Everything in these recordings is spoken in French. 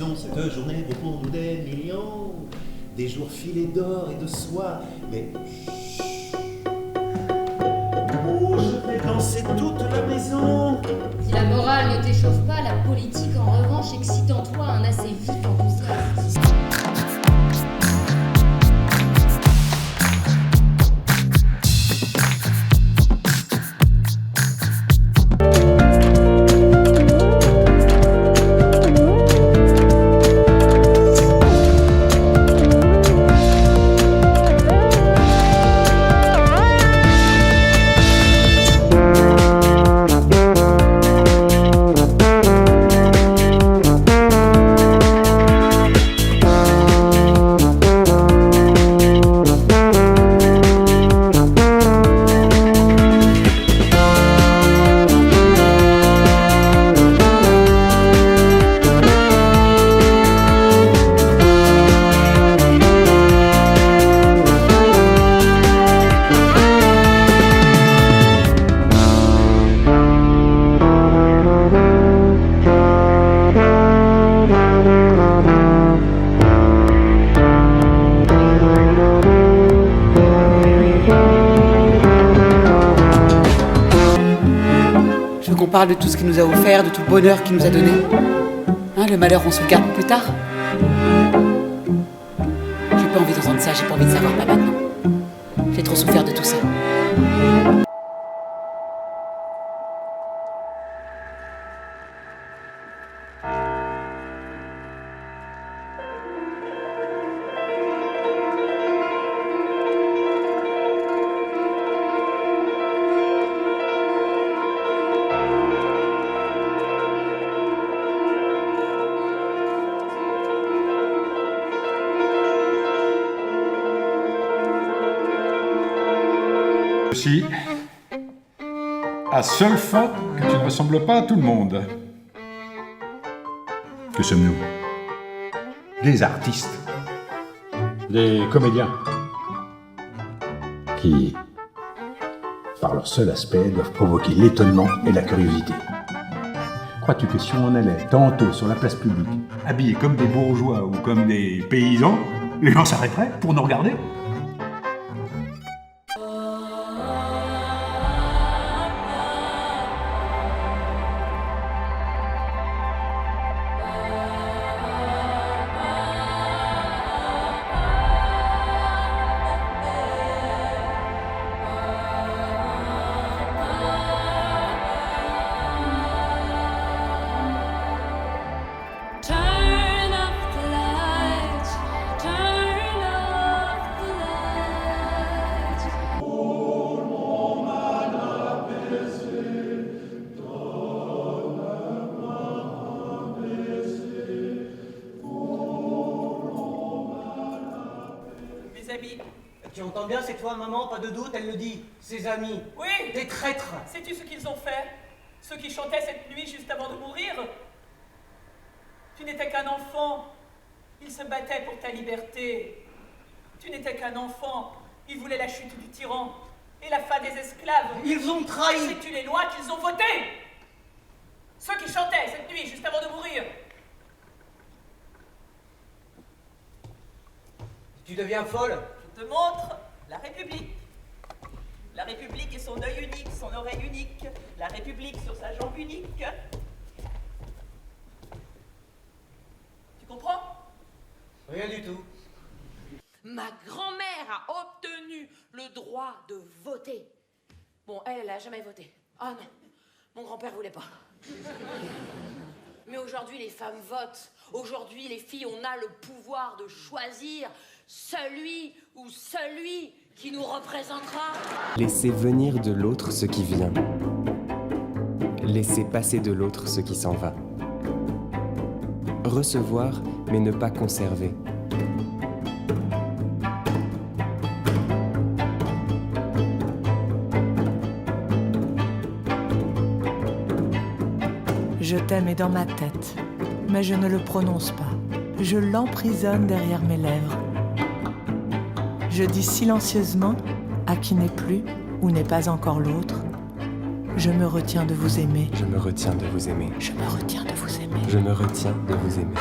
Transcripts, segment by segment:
maison, cette journée vaut pour nous des millions, des jours filés d'or et de soie, mais oh, je vais danser toute la maison. Si la morale ne t'échauffe pas, la politique en revanche excite en toi un assez vif enthousiasme. On parle de tout ce qu'il nous a offert, de tout le bonheur qu'il nous a donné. Hein, le malheur, on se le garde plus tard. J'ai pas envie d'entendre ça, j'ai pas envie de savoir, pas maintenant. J'ai trop souffert de tout ça. Aussi, à seule faute que tu ne ressembles pas à tout le monde. Que sommes-nous? Des artistes. Des comédiens. Qui, par leur seul aspect, doivent provoquer l'étonnement et la curiosité. Crois-tu que si on allait tantôt sur la place publique, habillés comme des bourgeois ou comme des paysans, les gens s'arrêteraient pour nous regarder? Amis. Tu entends bien, c'est toi, maman, pas de doute, elle le dit. Ses amis. Oui. Des traîtres. Sais-tu ce qu'ils ont fait? Ceux qui chantaient cette nuit juste avant de mourir? Tu n'étais qu'un enfant. Ils se battaient pour ta liberté. Tu n'étais qu'un enfant. Ils voulaient la chute du tyran et la fin des esclaves. Ils ont trahi. Sais-tu les lois qu'ils ont votées? Ceux qui chantaient cette nuit juste avant de mourir. Tu deviens folle. Je te montre la République. La République et son œil unique, son oreille unique. La République sur sa jambe unique. Tu comprends? Rien du tout. Ma grand-mère a obtenu le droit de voter. Bon, elle a jamais voté. Ah non, mon grand-père voulait pas. Mais aujourd'hui, les femmes votent. Aujourd'hui, les filles, on a le pouvoir de choisir celui ou celui qui nous représentera. Laissez venir de l'autre ce qui vient. Laissez passer de l'autre ce qui s'en va. Recevoir, mais ne pas conserver. Je t'aime est dans ma tête, mais je ne le prononce pas. Je l'emprisonne derrière mes lèvres. Je dis silencieusement à qui n'est plus ou n'est pas encore l'autre. Je me retiens de vous aimer. Je me retiens de vous aimer. Je me retiens de vous aimer. Je me retiens de vous aimer.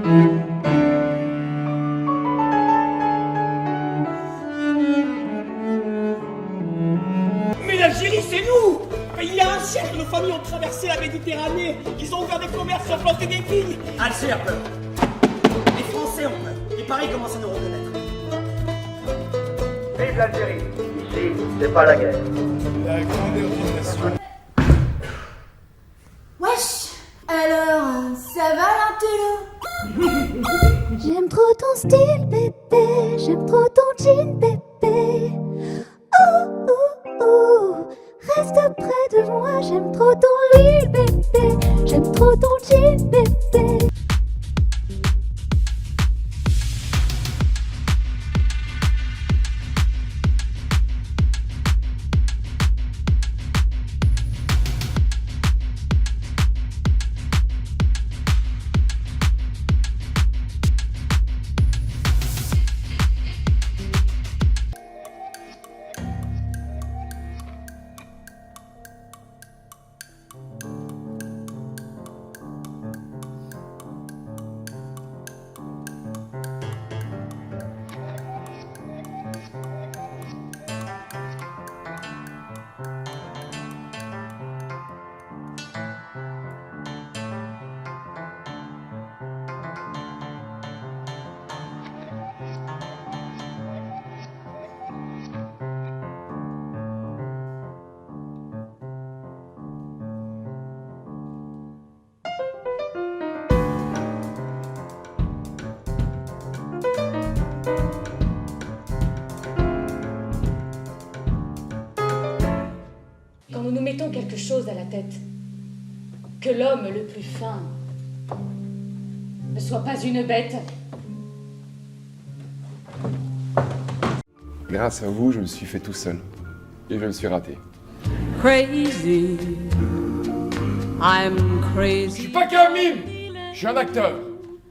Mais l'Algérie, c'est nous! Il y a un siècle, nos familles ont traversé la Méditerranée. Ils ont ouvert des commerces, ils ont planté des vignes. Alger a peur. Les Français ont peur. Et Paris commence à nous reconnaître. Vive l'Algérie. Ici, c'est pas la guerre. La grandeur d'une nation. Wesh, alors, ça va l'intello? J'aime trop ton style, bébé. J'aime trop ton jean, bébé. Oh, oh, oh. Reste près de moi. J'aime trop ton lit, bébé. J'aime trop ton jean, bébé. Quand nous nous mettons quelque chose à la tête, que l'homme le plus fin ne soit pas une bête. Grâce à vous, je me suis fait tout seul. Et je me suis raté. Crazy, I'm crazy. Je suis pas qu'un mime. Je suis un acteur.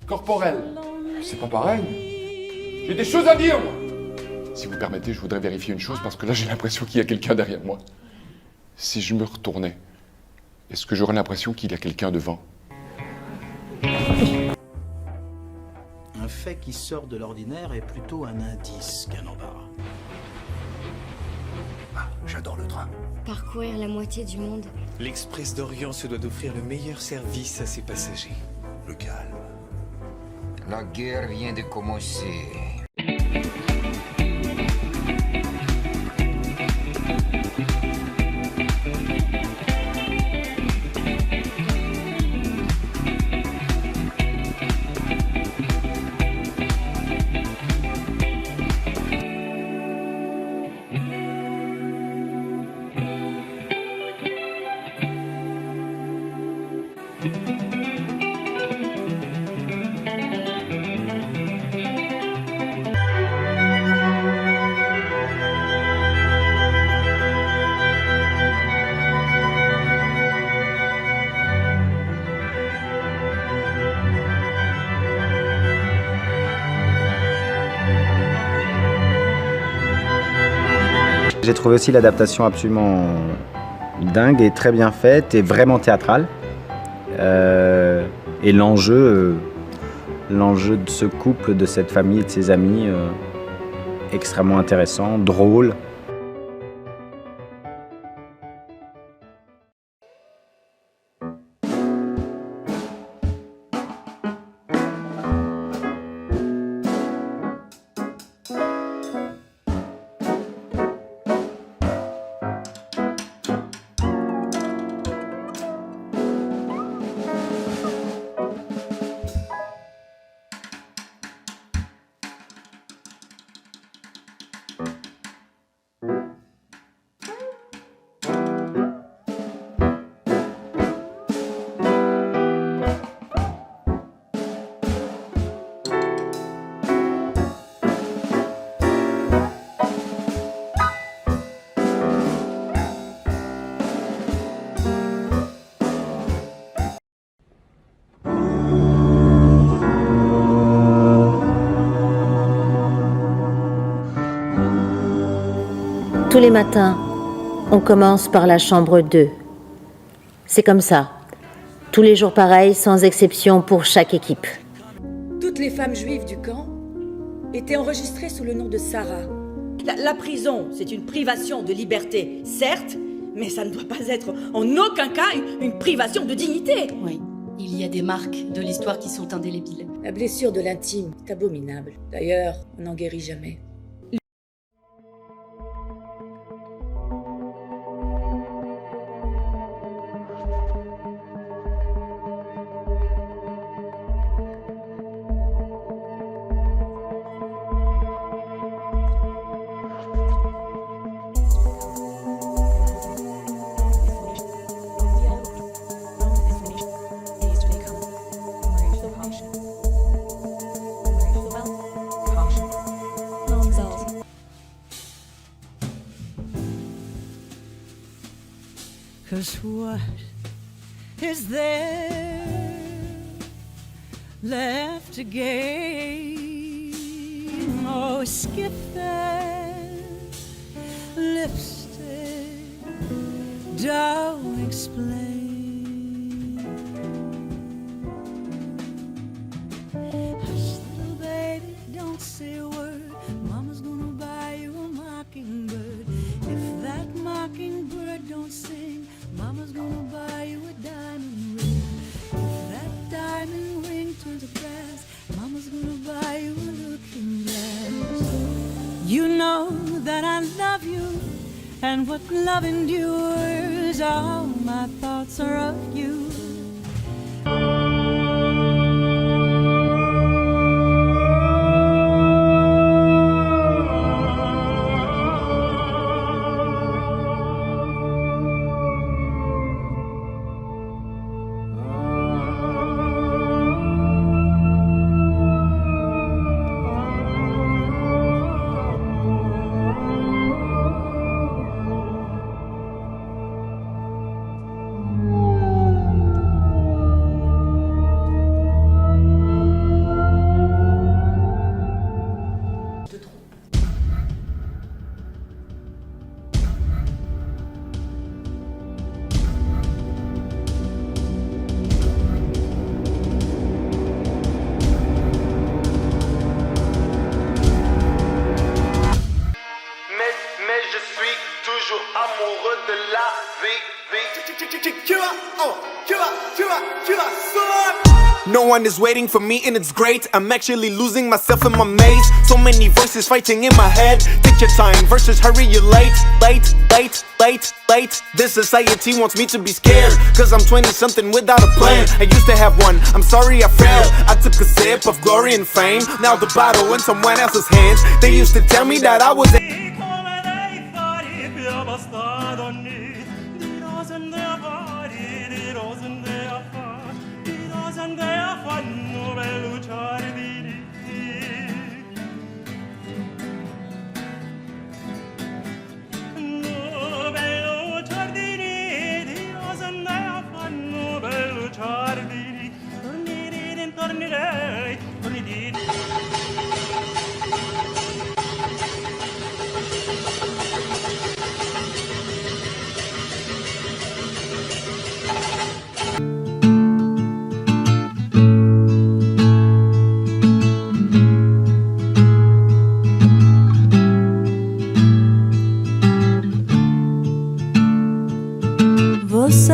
Corporel. C'est pas pareil. J'ai des choses à dire, moi. Si vous permettez, je voudrais vérifier une chose parce que là, j'ai l'impression qu'il y a quelqu'un derrière moi. Si je me retournais, est-ce que j'aurais l'impression qu'il y a quelqu'un devant? Un fait qui sort de l'ordinaire est plutôt un indice qu'un embarras. Ah, j'adore le train. Parcourir la moitié du monde. L'Express d'Orient se doit d'offrir le meilleur service à ses passagers. Le calme. La guerre vient de commencer. J'ai trouvé aussi l'adaptation absolument dingue et très bien faite et vraiment théâtrale. Et l'enjeu de ce couple, de cette famille et de ses amis, extrêmement intéressant, drôle. Tous les matins, on commence par la chambre 2. C'est comme ça. Tous les jours pareil, sans exception pour chaque équipe. Toutes les femmes juives du camp étaient enregistrées sous le nom de Sarah. La prison, c'est une privation de liberté, certes, mais ça ne doit pas être en aucun cas une privation de dignité. Oui, il y a des marques de l'histoire qui sont indélébiles. La blessure de l'intime est abominable. D'ailleurs, on n'en guérit jamais. Cause what is there left to gain? Oh, skip that lipstick, don't explain. Hush, little baby, don't say a word. Mama's gonna buy you a mockingbird. If that mockingbird don't sing, Mama's gonna buy you a diamond ring. If that diamond ring turns to brass, Mama's gonna buy you a looking glass. You know that I love you, and what love endures, all my thoughts are of you. No one is waiting for me and it's great. I'm actually losing myself in my maze. So many voices fighting in my head. Take your time versus hurry, you're late. Late. This society wants me to be scared, cause I'm 20 something without a plan. I used to have one, I'm sorry I failed. I took a sip of glory and fame. Now the bottle in someone else's hands. They used to tell me that I was Você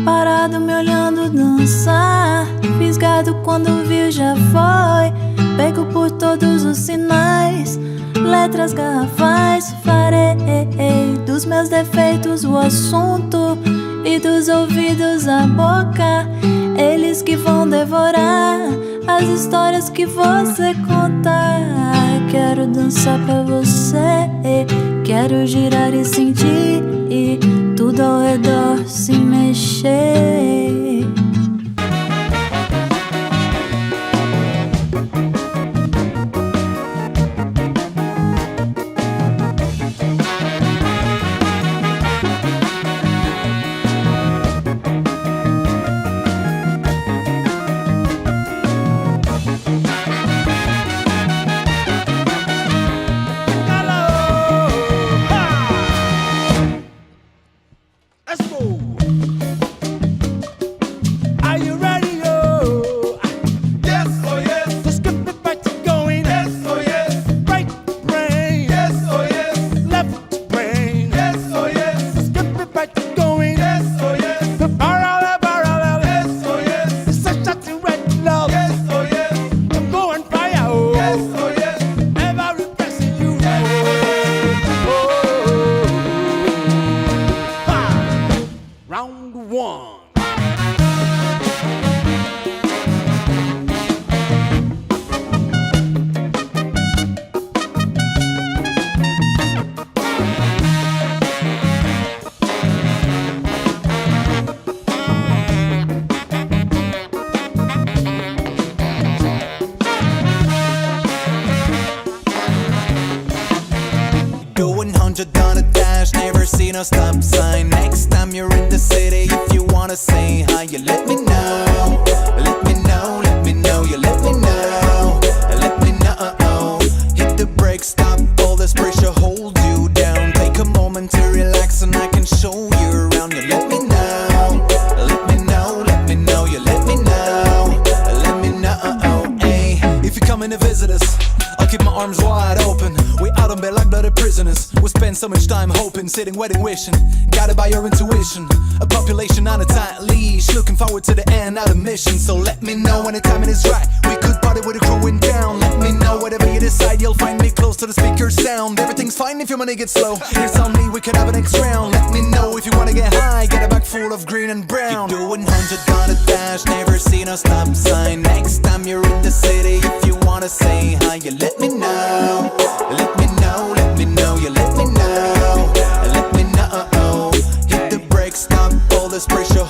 parado me olhando dançar, fisgado quando viu já foi, pego por todos os sinais, letras garrafais. Farei dos meus defeitos o assunto e dos ouvidos a boca, eles que vão devorar as histórias que você conta. Quero dançar pra você, quero girar e sentir, e tudo ao redor se mexer. 100 on a dash, never seen a stop sign. Next time you're in the city, if you wanna say hi, you let me know. Let me know, let me know, you let me know. Let me know. Hit the brakes, stop all this pressure, hold you down. Take a moment to relax and I can show you around. You let me know. Let me know, let me know, you let me know. Let me know, hey. If you're coming to visit us, I'll keep my arms wide open. We out on bed like bloody prisoners. We spend so much time hoping, sitting, waiting, wishing. Guided by your intuition. A population on a tight leash, looking forward to the end of the mission. So let me know when the timing is right. We could party with the crew in town. Let me know whatever you decide. You'll find me close to the speaker sound. Everything's fine if your money gets slow. It's on me, we can have an next round. Let me know if you wanna get high. Get a bag full of green and brown. You're doing 100 on a dash, never seen a stop sign. Next time you're in the city, if you wanna say hi, you let me know. Let me know, let me know, you let me know. Let me know. Hit the brakes, stop all this pressure.